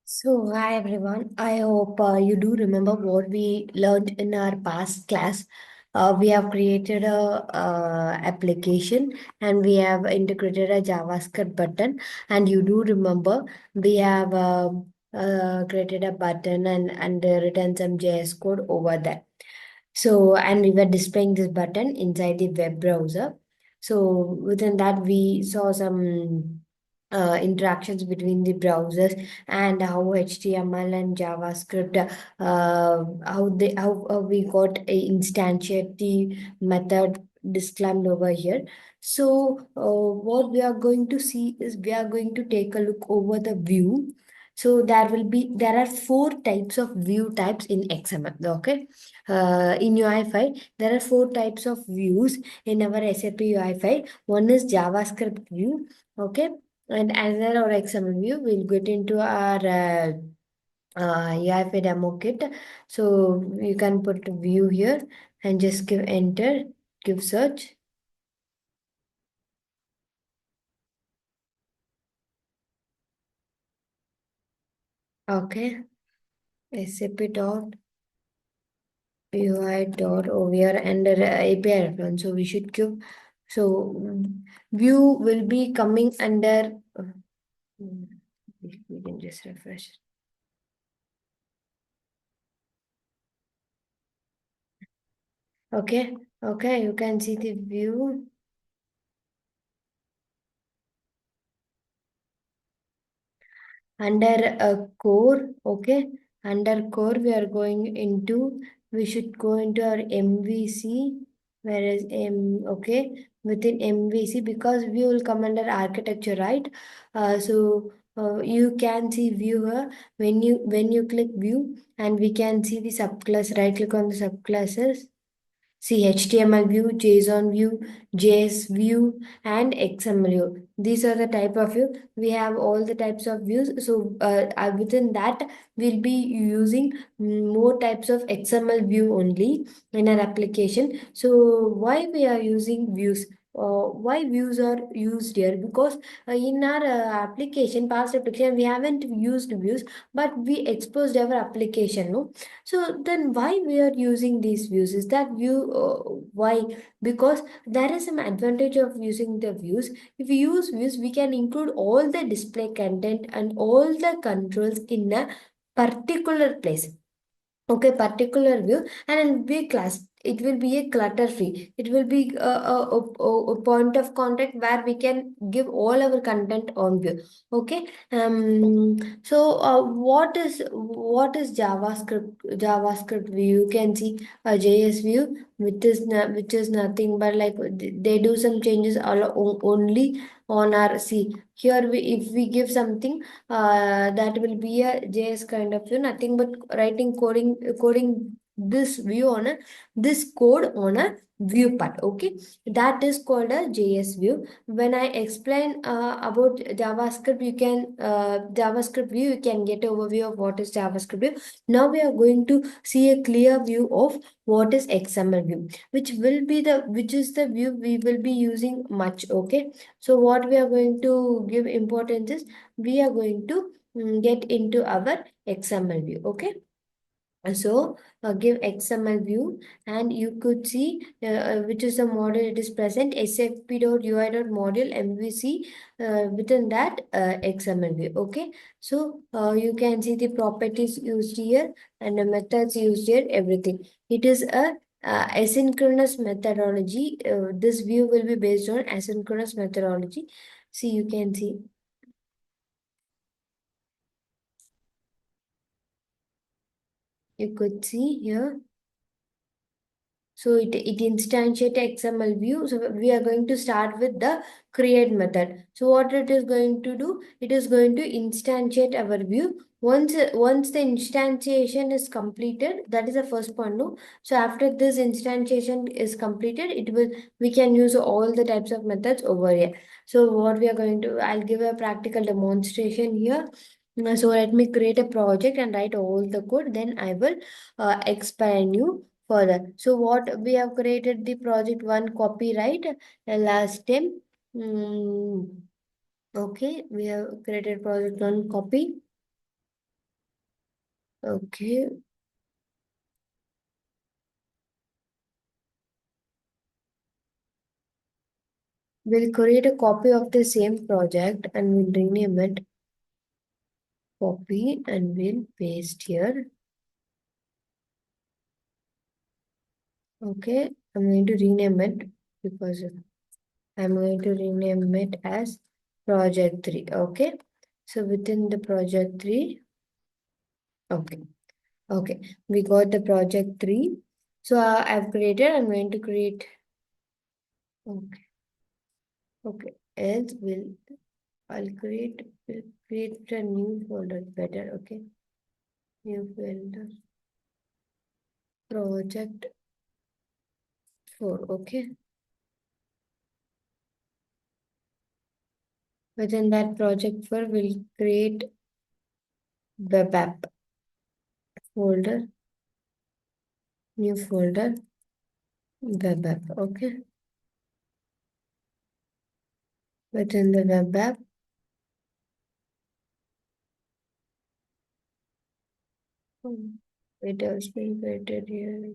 Hi everyone. I hope you do remember what we learned in our past class. We have created a application and we have integrated a JavaScript button. And you do remember we have created a button and written some JS code over there. And we were displaying this button inside the web browser. So within that, we saw some interactions between the browsers and how HTML and JavaScript, how we got a instantiate the method disclaimed over here. What we are going to see is we are going to take a look over the view. So there are four types of view types in XML. Okay, in UI5, there are four types of views in our SAP UI5. One is JavaScript view, okay, and another or XML view. We'll get into our UI5 demo kit. So you can put view here and just give enter, give search. Okay, SAP dot UI.ovr under API reference. So we should give. View will be coming under. Mm, we can just refresh. Okay, okay, you can see the view under a core. Okay, under core, we should go into our MVC, whereas within MVC, because view will come under architecture, right? You can see viewer when you click view, and we can see the subclass. Right click on the subclasses. See HTML view, JSON view, JS view, and XML view. These are the type of view. We have all the types of views. Within that, we'll be using more types of XML view only in our application. So why we are using views? Why views are used here? Because in our past application, we haven't used views, but we exposed our application. No, so then why we are using these views? Is that view why? Because there is some advantage of using the views. If we use views, we can include all the display content and all the controls in a particular place. Okay, particular view, and it'll be class. It will be a clutter free. It will be a point of contact where we can give all our content on view. Okay. What is JavaScript view? You can see a JS view, which is nothing but like they do some changes only on our see here. If we give something that will be a JS kind of view, nothing but writing coding this view on a this code on a view part. Okay, that is called a JS view. When I explain about JavaScript, JavaScript view, you can get an overview of what is JavaScript view. Now we are going to see a clear view of what is XML view, which is the view we will be using much. Okay, so what we are going to give importance is we are going to get into our XML view. Okay. Give XML view, and you could see which is the model it is present, sfp.ui.module MVC. Within that XML view. Okay, you can see the properties used here and the methods used here, everything. It is a asynchronous methodology. This view will be based on asynchronous methodology. See, you can see, you could see here. So it instantiate XML view. So we are going to start with the create method. So what it is going to do, it is going to instantiate our view. Once the instantiation is completed, that is the first point. No, so after this instantiation is completed, we can use all the types of methods over here. So what we are going to, I'll give a practical demonstration here. So let me create a project and write all the code. Then I will explain you further. So what we have created the project one copyright last time. Mm, okay, we have created project one copy. Okay, we'll create a copy of the same project and we'll rename it copy and we'll paste here. Okay, I'm going to rename it because I'm going to rename it as project 3. Okay, so within the project 3, okay, okay, we got the project 3. So I've created, I'm going to create, okay, okay, else I'll create a new folder better, okay, new folder, project 4, okay. Within that project 4, we'll create web app folder, new folder, web app, okay. Within the web app, it has been created here.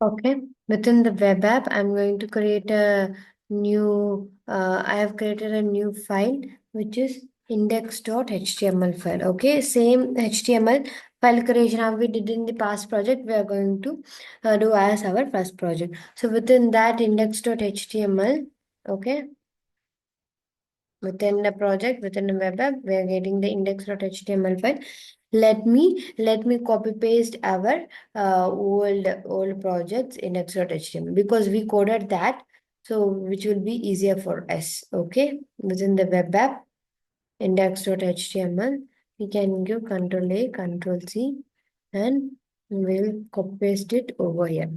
Okay, within the web app, I'm going to create a I have created a new file which is index.html file. Okay, same HTML file creation how we did in the past project, we are going to do as our first project. So within that index.html, okay, within the project, within the web app, we are getting the index.html file. Let me copy paste our old projects index.html because we coded that, so which will be easier for us. Okay, within the web app index.html, we can give Control A, Control C, and we'll copy paste it over here.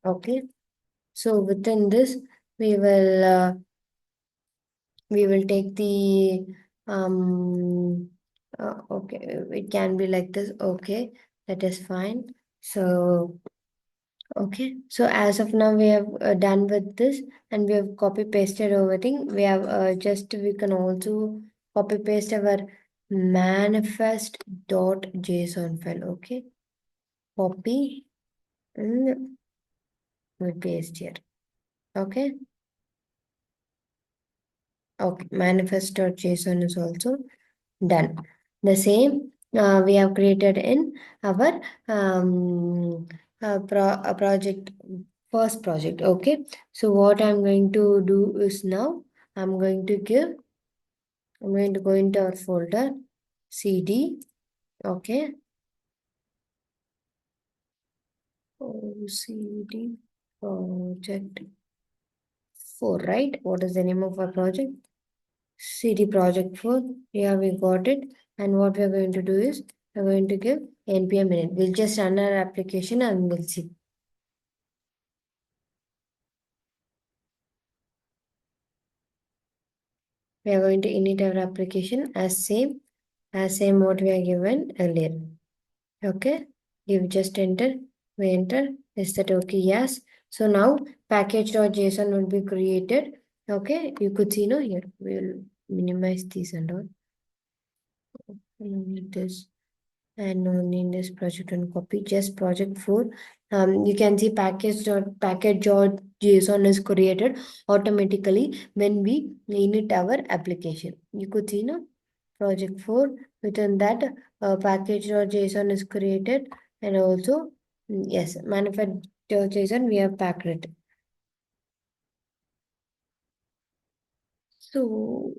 Okay, so within this we will take the okay, it can be like this. Okay, that is fine. So okay, so as of now we have done with this and we have copy pasted everything. We have we can also copy paste our manifest.json file. Okay, copy and we paste here. Okay, okay, manifest.json is also done. The same we have created in our project, first project. Okay. So what I'm going to do is now I'm going to I'm going to go into our folder CD. Okay. CD project 4, right? What is the name of our project? CD project 4. Yeah, we got it. And what we're going to do is we're going to give npm init. We'll just run our application and we'll see. We are going to init our application as same what we are given earlier. Okay. Give just enter. We enter. Is that okay? Yes. So now package.json will be created. Okay. You could see no here. We'll minimize this and all. Need this. And no need this project and copy just project 4. You can see package.json is created automatically when we init our application. You could see no project 4 within that package.json is created and also yes manifest.json we have packed it. So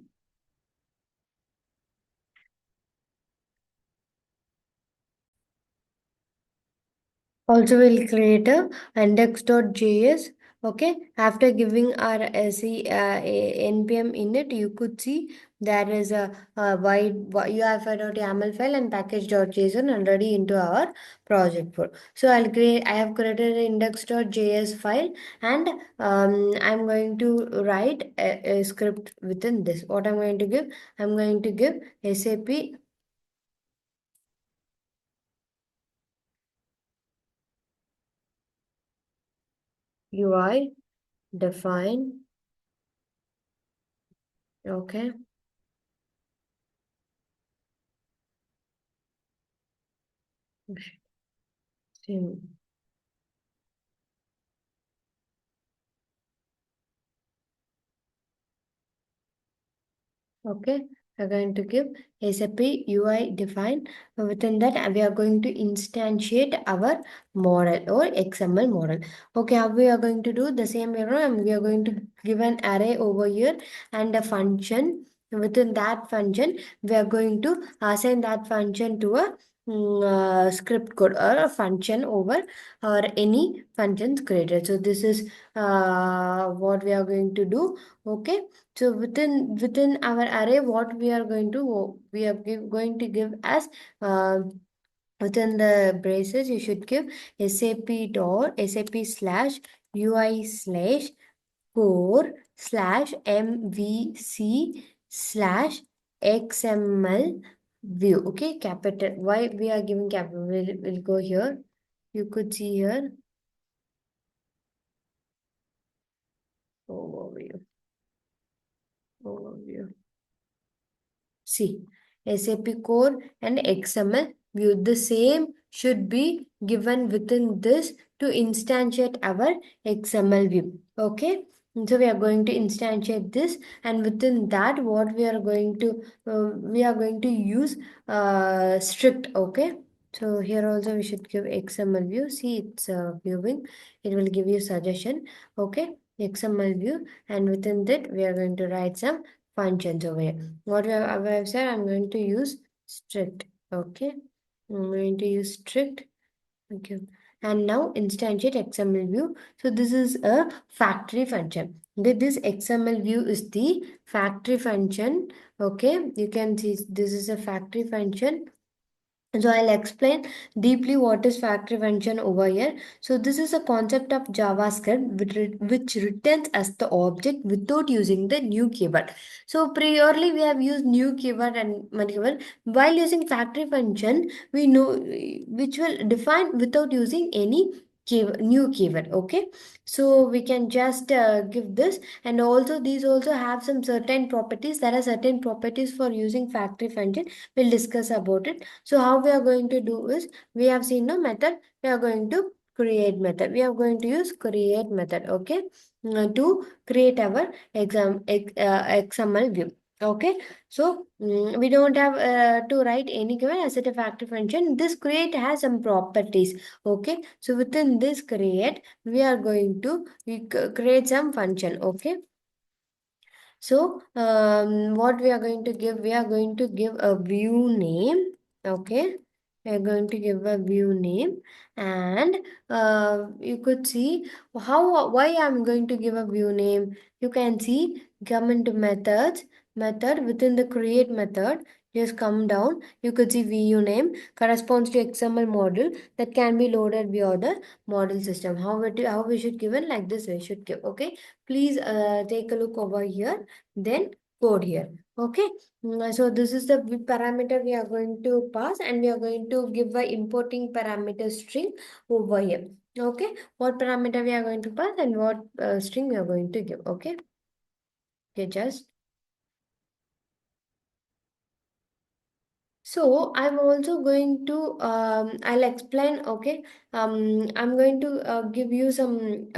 also we'll create a index.js Okay, after giving our npm init, you could see there is a wide UI5.yaml file and package.json already into our project for. So I have created an index.js file, and I'm going to write a script within this. What I'm going to give? I'm going to give SAP UI define. Okay. Sim. Okay, we're going to give SAP UI define. Within that, we are going to instantiate our model or XML model. Okay, how we are going to do the same way around, we are going to give an array over here and a function. Within that function, we are going to assign that function to a script code or a function over or any functions created. So this is what we are going to do. Okay, so within our array, what we are going to going to give as uh, within the braces, you should give sap slash ui slash core slash mvc slash xml view. Okay, capital. Why we are giving capital? We'll go here. You could see here overview. Overview. See, SAP core and XML view the same should be given within this to instantiate our XML view. Okay. And so we are going to instantiate this, and within that, what we are going to use strict. Okay. So here also we should give XML view. See, it's viewing. It will give you suggestion. Okay. XML view, and within that we are going to write some functions over here. What I have said, I'm going to use strict. Okay, I'm going to use strict. Okay, and now instantiate XML view. So this is a factory function. Okay, this XML view is the factory function. Okay, you can see this is a factory function. So I'll explain deeply what is factory function over here. So this is a concept of JavaScript which returns as the object without using the new keyword. So priorly we have used new keyword and keyword. While using factory function, we know which will define without using any new keyword. Okay, so we can just give this, and also these also have some certain properties. There are certain properties for using factory function. We'll discuss about it. So how we are going to do is, we have seen no method, we are going to create method. We are going to use create method, okay, to create our XML view. Okay, so we don't have to write any given as a factory function. This create has some properties. Okay, so within this create, we are going to create some function. Okay, so, what we are going to give? We are going to give a view name. Okay, we are going to give a view name, and you could see how why I'm going to give a view name. You can see come into methods, method within the create method. Just come down. You could see view name corresponds to XML model that can be loaded via the model system. How we should give it like this? We should give. Okay, please take a look over here, then code here. Okay, so this is the parameter we are going to pass, and we are going to give a importing parameter string over here. Okay, what parameter we are going to pass and what string we are going to give. Okay, okay, just so I'm also going to I'll explain. Okay, I'm going to give you some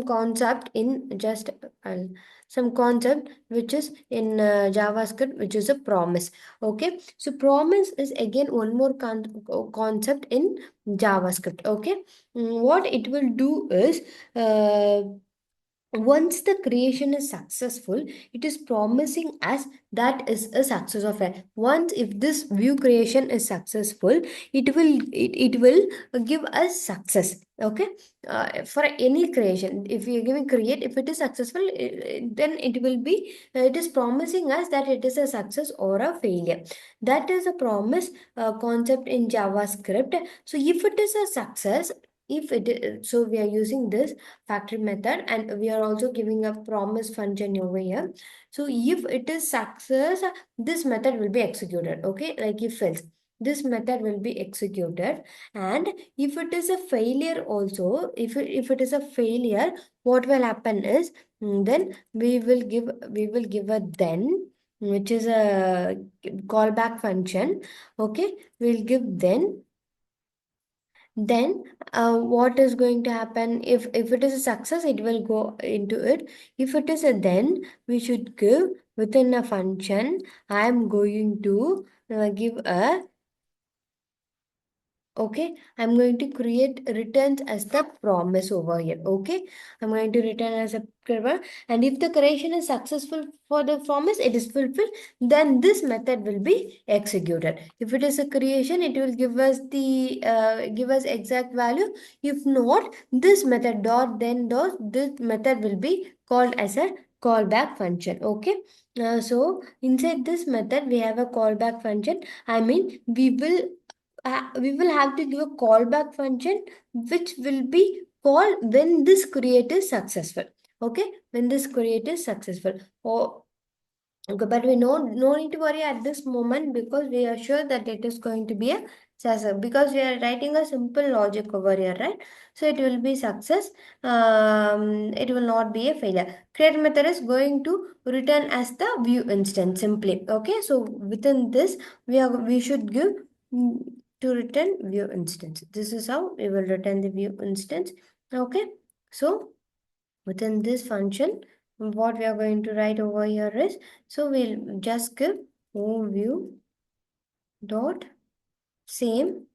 concept in just some concept which is in JavaScript, which is a promise. Okay, so promise is again one more concept in JavaScript. Okay, what it will do is once the creation is successful, it is promising us that is a success of it. Once if this view creation is successful, it will give us success. Okay, for any creation, if we are giving create, if it is successful, then it will be, it is promising us that it is a success or a failure. That is a promise concept in JavaScript. So if it is a success, if it is, so we are using this factory method, and we are also giving a promise function over here. So if it is success, this method will be executed. Okay, like if else, this method will be executed. And if it is a failure also, if it is a failure, what will happen is, then we will give a then, which is a callback function. Okay, we'll give then what is going to happen, if it is a success, it will go into it. If it is a then, we should give within a function, I am going to give a, okay, I'm going to create returns as the promise over here. Okay, I'm going to return as a promise, and if the creation is successful for the promise, it is fulfilled, then this method will be executed. If it is a creation, it will give us the give us exact value. If not, this method dot then dot, this method will be called as a callback function. Okay, so inside this method we have a callback function. I mean, we will have to give a callback function which will be called when this create is successful. Okay, when this create is successful. Or okay, but we no need to worry at this moment, because we are sure that it is going to be a success, because we are writing a simple logic over here, right? So it will be success. It will not be a failure. Create method is going to return as the view instance simply. Okay, so within this we should give, mm, to return view instance. This is how we will return the view instance. Okay, so within this function, what we are going to write over here is, so we'll just give view dot same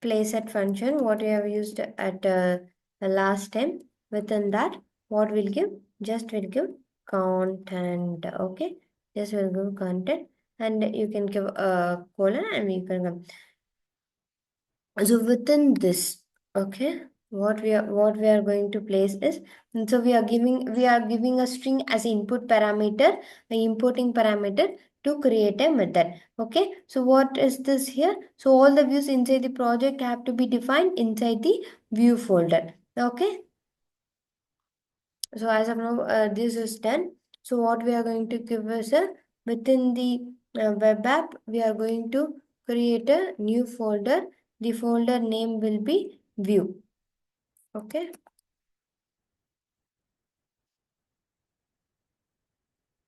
place at function what we have used at the last time. Within that, what we'll give, just will give content. Okay, just will give content, and you can give a colon, and you can give. So within this, okay, what we are going to place is, and so we are giving a string as input parameter, the importing parameter to create a method. Okay, so what is this here? So all the views inside the project have to be defined inside the view folder. Okay, so as of now, this is done. So what we are going to give is a, within the web app, we are going to create a new folder. The folder name will be view. Okay.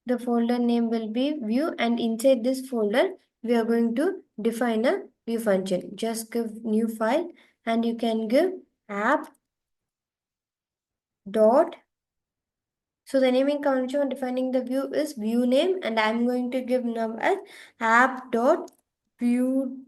The folder name will be view, and inside this folder, we are going to define a view function. Just give new file, and you can give app dot. So the naming convention defining the view is view name, and I'm going to give now as app dot view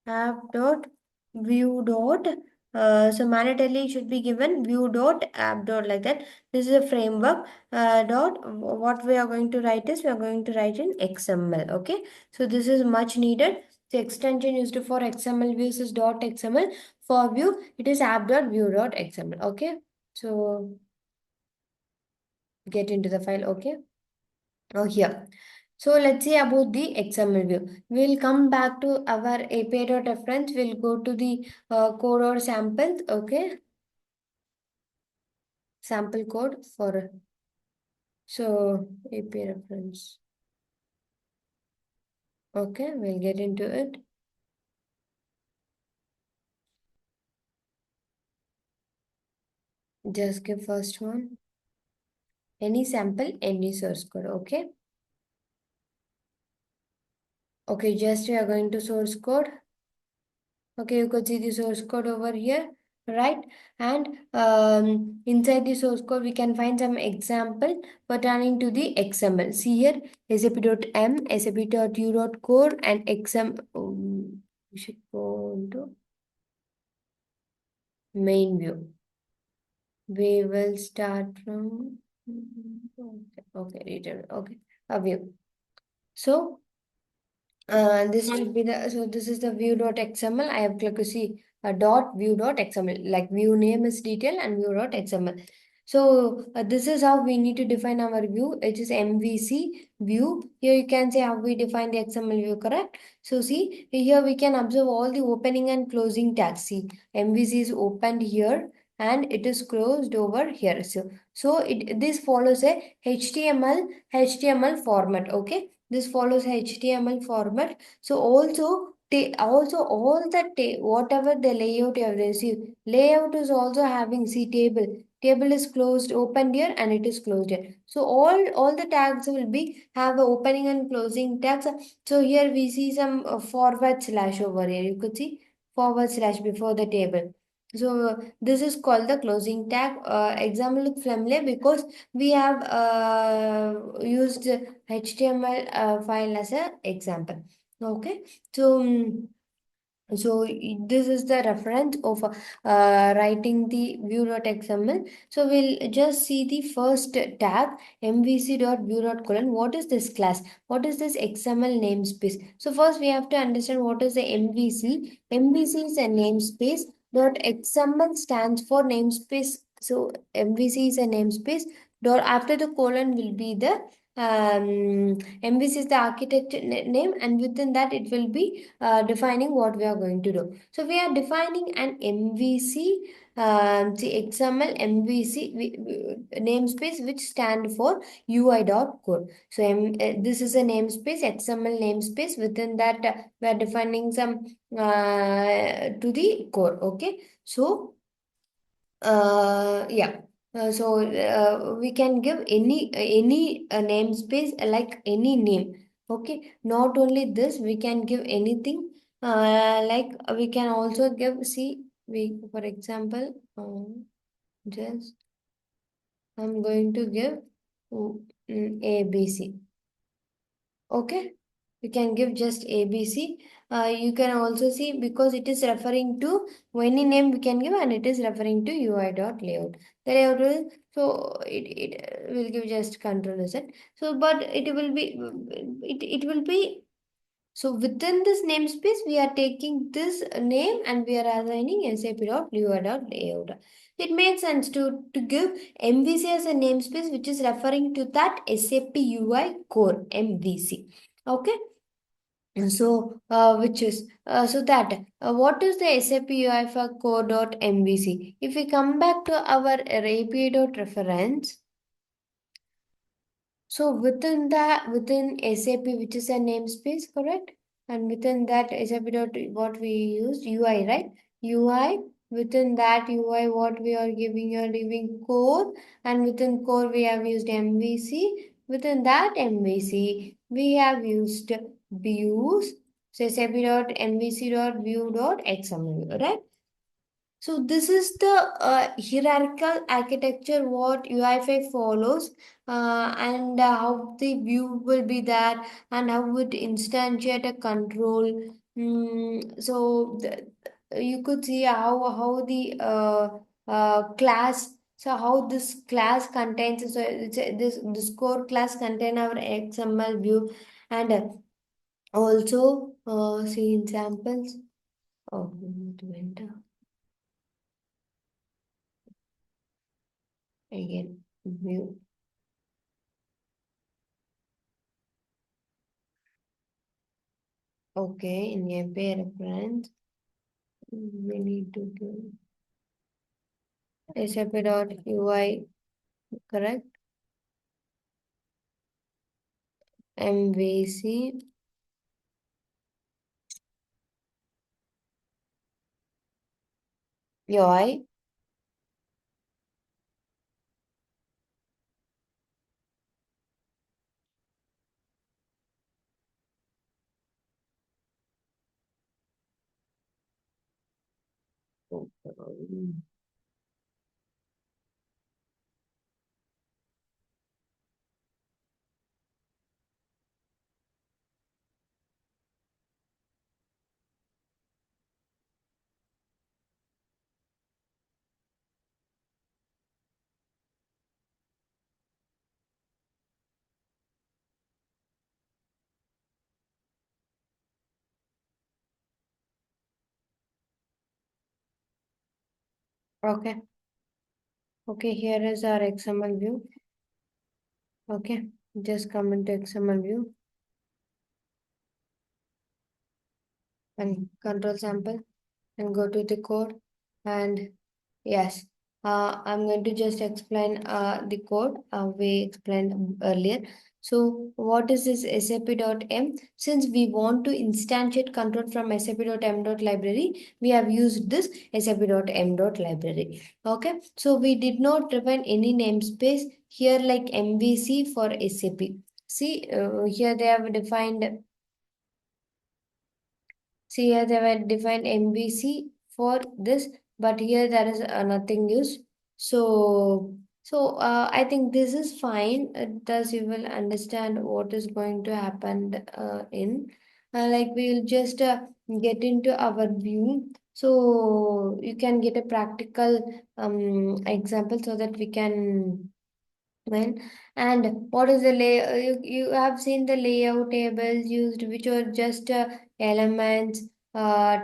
app dot view dot. So mandatorily should be given view dot app dot, like that. This is a framework dot. What we are going to write is, we are going to write in XML. Okay, so this is much needed. The extension used for XML views is dot XML. For view, it is app dot view dot XML. Okay, so get into the file. Okay, oh here. So let's see about the XML view. We'll come back to our API.reference. We'll go to the code or samples. Okay, sample code for, so API reference. Okay, we'll get into it. Just give first one. Any sample, any source code. Okay. Okay, just we are going to source code. Okay, you could see the source code over here, right? And inside the source code, we can find some example pertaining to the XML. See here, sap.m, sap.u.core, and XML. We should go into main view. We will start from okay, reader. Okay, a view. So this will be the so this is the view.xml. I have clicked to see a dot view.xml, like view name is detail and view.xml. So this is how we need to define our view. It is MVC view. Here you can say how we define the XML view, correct? So see here we can observe all the opening and closing tags. See MVC is opened here and it is closed over here. So it this follows a HTML format. Okay, this follows HTML format. So also also all the whatever the layout you have received, layout is also having see table. Table is closed, opened here, and it is closed here. So all the tags will be have a opening and closing tags. So here we see some forward slash over here. You could see forward slash before the table. So this is called the closing tag. Example look familiar because we have used HTML file as an example. Okay, so this is the reference of writing the view.xml. So we'll just see the first tag mvc.view.colon. What is this class? What is this XML namespace? So first we have to understand what is the MVC. MVC is a namespace. Dot XML stands for namespace. So MVC is a namespace. Dot after the colon will be the MVC is the architecture name, and within that it will be defining what we are going to do. So we are defining an MVC, the XML MVC namespace which stand for UI.core. So this is a namespace, XML namespace. Within that, we are defining some to the core. Okay, so yeah. We can give any namespace like any name. Okay. Not only this, we can give anything. Like we can also give. See, we for example, just I'm going to give ABC. Okay, you can give just ABC. You can also see because it is referring to any name we can give and it is referring to UI.layout. The layout will so it will give just control set. So but it will be so within this namespace we are taking this name and we are assigning SAP.UI.layout. It makes sense to give MVC as a namespace which is referring to that SAP UI core MVC. Okay. So, which is so that what is the SAP UI5 core.mvc? If we come back to our API.reference, so within that, within SAP, which is a namespace, correct? And within that SAP dot what we used UI, right? UI within that UI, what we are giving core, and within core we have used MVC. Within that MVC, we have used views. So SAP dot MVC dot view dot XML, right? So this is the hierarchical architecture what UI5 follows, and how the view will be there, and how would instantiate a control. You could see how the class. So how this class contains. So this core class contain our XML view, and also see in samples. Oh, we need to enter again. View. Okay, in API reference, we need to give SAP.UI, correct? MVC, UI. Okay. Okay, here is our XML view. Okay, just come into XML view and control sample and go to the code. And yes, I'm going to just explain the code we explained earlier. So what is this SAP.m? Since we want to instantiate control from SAP.m.library, we have used this SAP.m.library. Okay, so we did not define any namespace here like MVC for SAP. See, here they have defined. See here they were defined MVC for this, but here there is nothing used. So I think this is fine. Thus you will understand what is going to happen in. Like we will just get into our view. So you can get a practical example so that we can when and what is the lay you have seen the layout tables used which are just elements,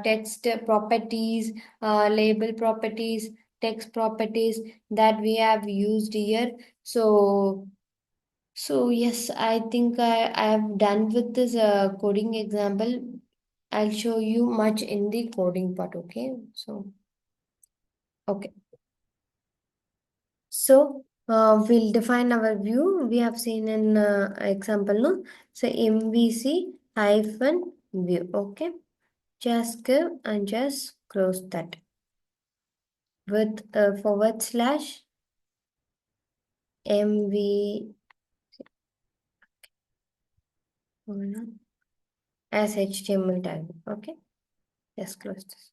text properties, label properties, text properties that we have used here. So yes, I think I have done with this coding example. I'll show you much in the coding part. Okay, so okay. So we'll define our view. We have seen an example, no? So MVC hyphen view. Okay. Just give and just close that with forward slash MV as HTML tag. Okay. Just close this.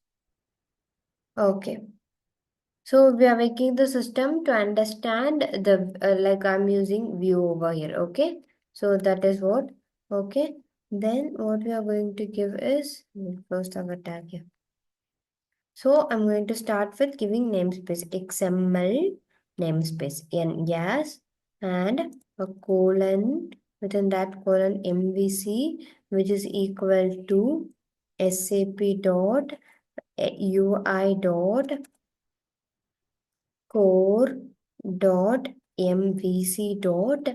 Okay. So we are making the system to understand the like I'm using view over here. Okay. So that is what. Okay. Then what we are going to give is we'll close our tag here. So I'm going to start with giving namespace XML namespace and yes and a colon within that colon MVC which is equal to SAP dot UI dot core dot MVC dot.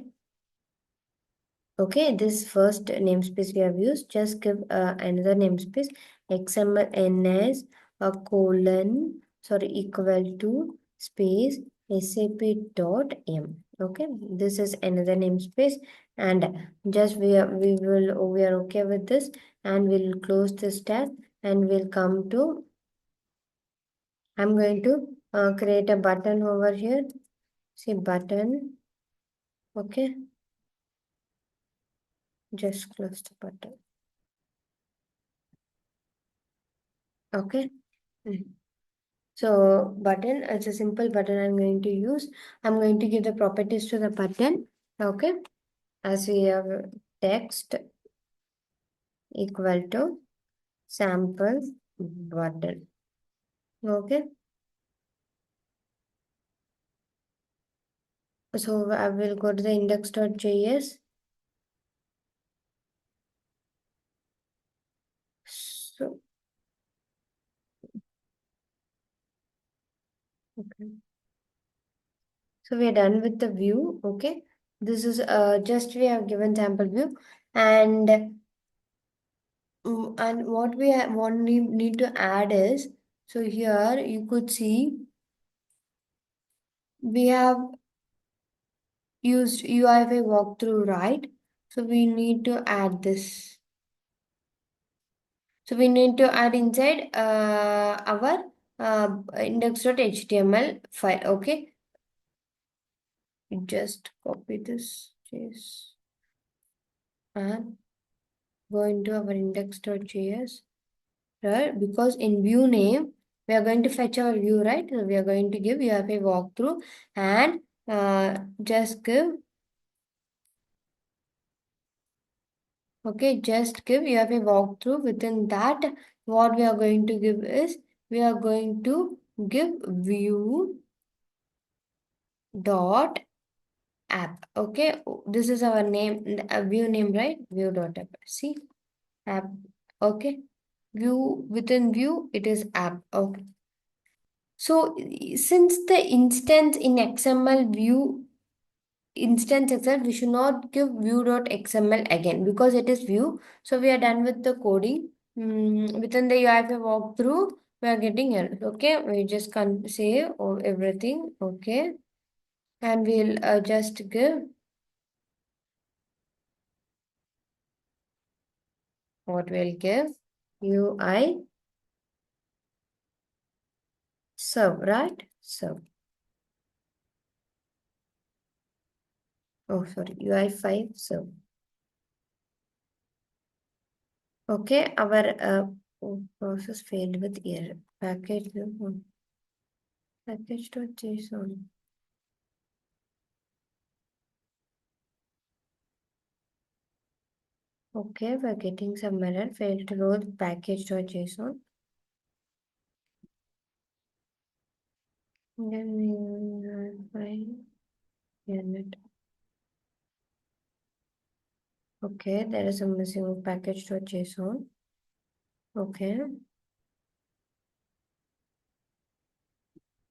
Okay, this first namespace we have used. Just give another namespace XMLNS a colon sorry equal to space SAP dot M. Okay, this is another namespace, and just we are okay with this, and we'll close this tab and we'll come to. I'm going to create a button over here. See button. Okay, just close the button. Okay. Mm. So button, it's a simple button I'm going to use. I'm going to give the properties to the button. Okay. As we have text equal to sample button. Okay. So I will go to the index.js. So, okay. So we are done with the view. Okay. This is just we have given sample view and and what we need to add is so here you could see we have used UI5 walkthrough, right? So we need to add this. So we need to add inside our index.html file. Okay, just copy this, yes, and go into our index.js. Right? Because in view name we are going to fetch our view, right? So we are going to give UI5 walkthrough and just give. Okay, just give you have a walkthrough. Within that, what we are going to give is we are going to give view dot app. Okay, this is our name, view name, right? View dot app. See app. Okay, view within view it is app. Okay, So since the instance in XML view instance itself, we should not give view.xml again because it is view. So we are done with the coding. Within the UI5 walkthrough, we are getting error. Okay, we just can save everything. Okay, and we'll just give what we'll give UI serve, right? So, oh, sorry, UI5 serve. Okay, our process failed with error. Package.json. Okay, we're getting some error. Failed to load package.json. Then we find unit. Okay, there is a missing package.json. Okay.